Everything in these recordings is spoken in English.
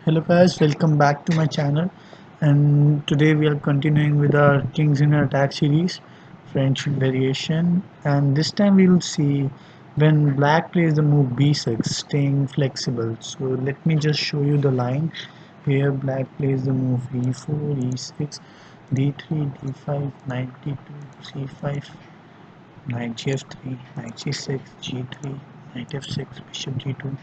Hello guys, welcome back to my channel, and today we are continuing with our Kings in Attack series, French variation, and this time we will see when black plays the move b6, staying flexible. So let me just show you the line. Here black plays the move e4, e6, d3, d5, knight d2, c5, knight gf3, knight c6, g3, knight f6, bishop g2,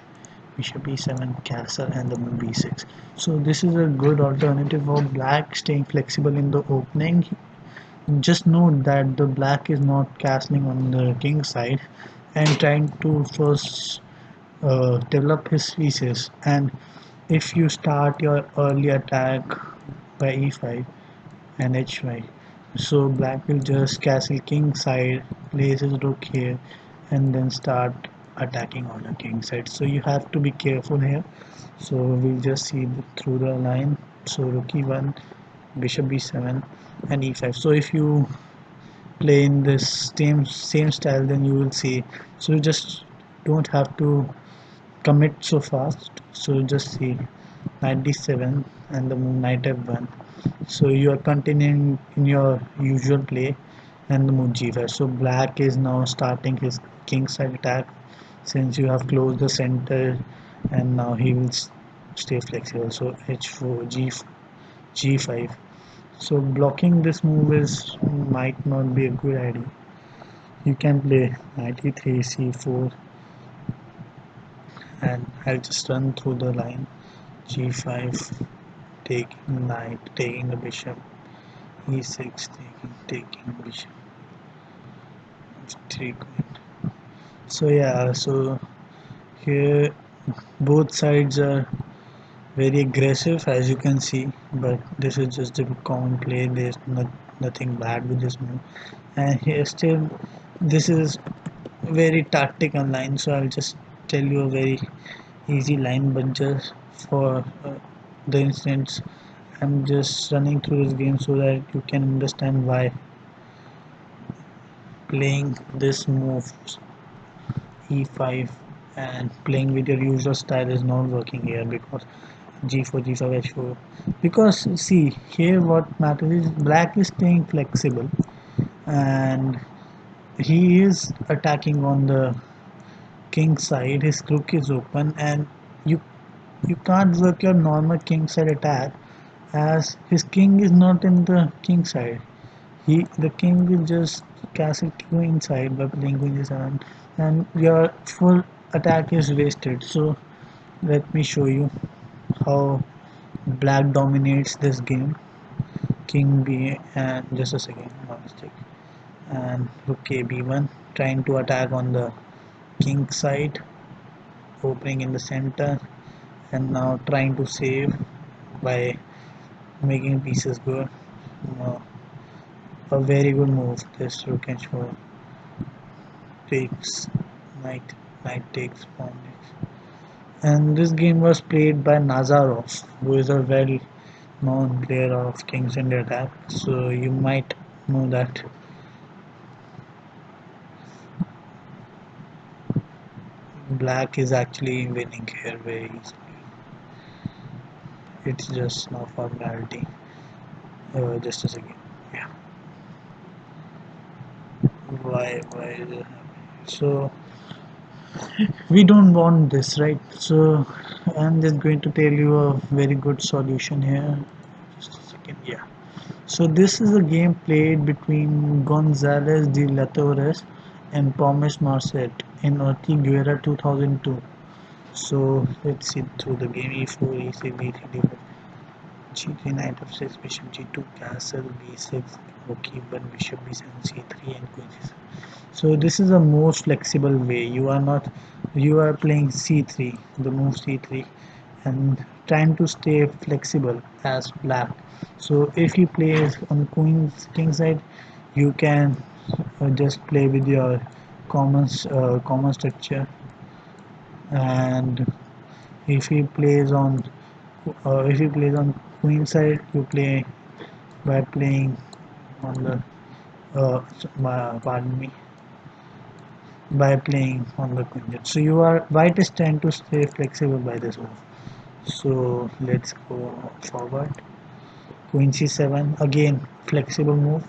bishop e7, castle, and the move b6. So this is a good alternative for black staying flexible in the opening. Just note that the black is not castling on the king side and trying to first develop his pieces. And if you start your early attack by e5 and h5, so black will just castle king side, place his rook here, and then start attacking on the king side. So you have to be careful here. So we'll just see through the line. So rook e1, bishop b7, and e5. So if you play in this same style, then you will see. So you just don't have to commit so fast. So just see knight d7 and the move knight f1. So you are continuing in your usual play and the move g5. So black is now starting his king side attack since you have closed the center, and now he will stay flexible. So h4, g5. So blocking this move is might not be a good idea. You can play knight e3, c4, and I'll just run through the line. g5, taking knight, taking the bishop, e6, taking bishop, f3 queen. So yeah, so here both sides are very aggressive as you can see, but this is just a common play. There's nothing bad with this move, and here still this is very tactical line. So I'll just tell you a very easy line, but just for the instance I'm just running through this game so that you can understand why playing this move e5 and playing with your usual style is not working here, because g4, g5, h4. Because see here what matters is black is staying flexible and he is attacking on the king side. His rook is open, and you can't work your normal king side attack as his king is not in the king side. The king will just castle queen side by playing queen g7, and your full attack is wasted. So let me show you how black dominates this game. King b, and just a second, my mistake, and rook a b1, trying to attack on the king side, opening in the center, and now trying to save by making pieces good. Uh, a very good move. This rook h4 takes knight, knight takes pawn takes. And this game was played by Nazarov, who is a well known player of Kings in the Attack. So you might know that black is actually winning here very easily. It's just no formality. Just a second. Yeah. Why is it happening? So we don't want this, right? So I'm just going to tell you a very good solution here. Just a second. Yeah. So this is a game played between Gonzalez de la Torres and Pomes Marcet in Ortiguera 2002. So let's see through the game. E4, E6, B3, D4, G3, knight f6, bishop G2, castle B6, rook e1, bishop B7, C3, and queen C7. So this is a more flexible way. You are playing C3, the move C3, and trying to stay flexible as black. So if you play on queen's king side, you can just play with your common structure, and if he plays on queen side, you play by playing on the pardon me, by playing on the queen. So you are white is trying to stay flexible by this move. So let's go forward. Queen c7, again flexible move.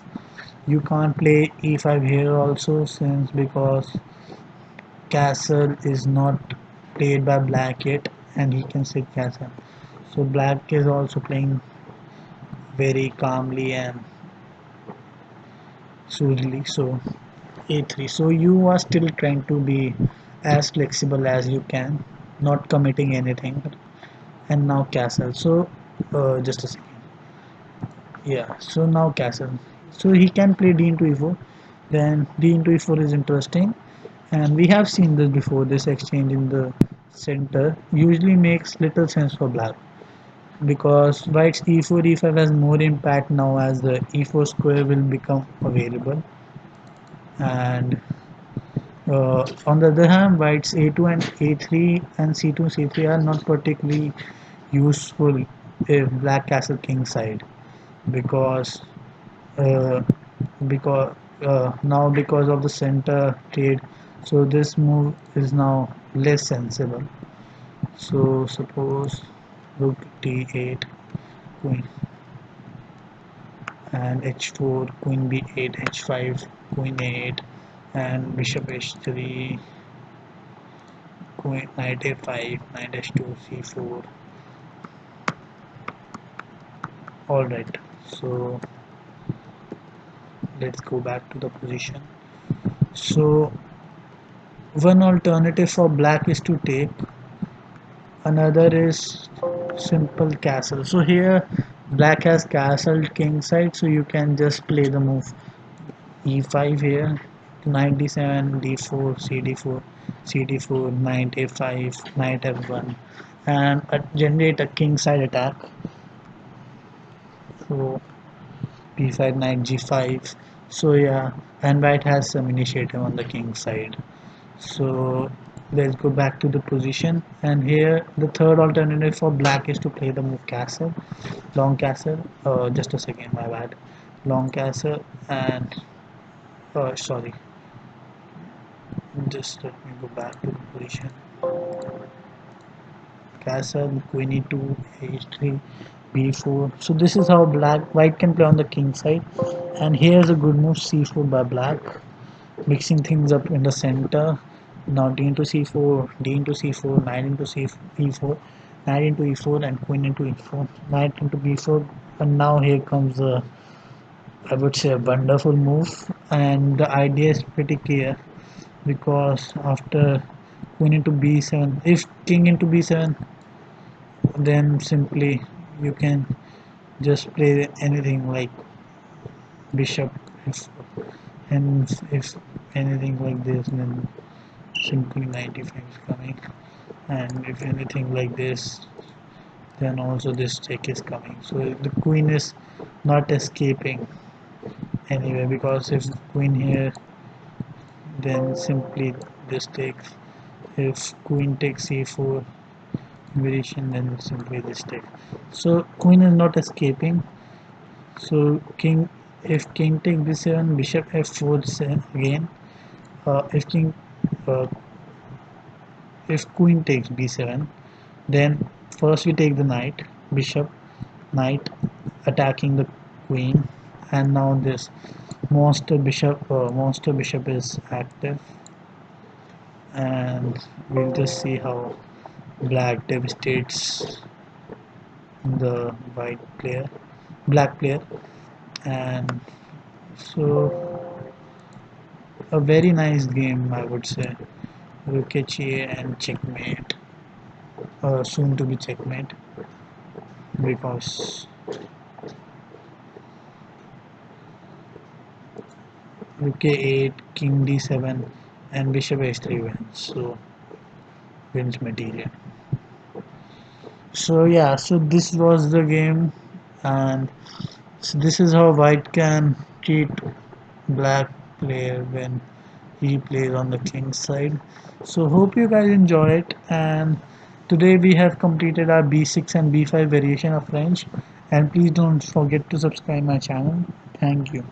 You can't play e5 here also, since because castle is not played by black yet, and he can sit castle. So black is also playing very calmly and smoothly. So a3. So you are still trying to be as flexible as you can, not committing anything. And now castle. So just a second. Yeah. So now castle. So he can play d into e4. Then d into e4 is interesting, and we have seen this before. This exchange in the center usually makes little sense for black, because white's e4 e5 has more impact now as the e4 square will become available. And on the other hand, white's a2 and a3 and c2 c3 are not particularly useful if black castle king side, because uh, now because of the center trade, so this move is now less sensible. So suppose rook d8, queen, and h4, queen b8, h5, queen a8, and bishop h3, queen knight a5, knight h2, c4. All right, so let's go back to the position. So one alternative for black is to take, another is simple castle. So here black has castle king side, so you can just play the move e5 here, knight d7, d4, cd4, cd4, knight a5, knight f1, and generate a king side attack. So b5, knight g5. So yeah, and white has some initiative on the king side. So let's go back to the position, and here the third alternative for black is to play the move castle, long castle. Just a second, my bad. Long castle, and sorry, just let me go back to the position. Castle, queen e2, h3, b4. So this is how white can play on the king side. And here's a good move, c4 by black, mixing things up in the center. Now d into c4, d into c4, knight into e4, knight into e4, and queen into e4, knight into b4. And now here comes a, I would say, a wonderful move, and the idea is pretty clear, because after queen into b7, if king into b7, then simply you can just play anything like bishop, if, and if anything like this, then simply 95 is coming, and if anything like this, then also this check is coming. So the queen is not escaping anyway, because if queen here, then simply this takes. If queen takes c4 variation, then simply this takes. So queen is not escaping. So king, if king take b7, bishop f4 again. If king, uh, if queen takes b7, then first we take the knight, bishop, knight, attacking the queen, and now this monster bishop is active, and we'll just see how black devastates the black player. And so a very nice game, I would say. Rook h8 and checkmate, soon to be checkmate, because rook a8, king d7, and bishop h3 wins. So wins material. So yeah, so this was the game, and so this is how white can treat black player when he plays on the king side. So hope you guys enjoy it, and today we have completed our b6 and b5 variation of French, and please don't forget to subscribe my channel. Thank you.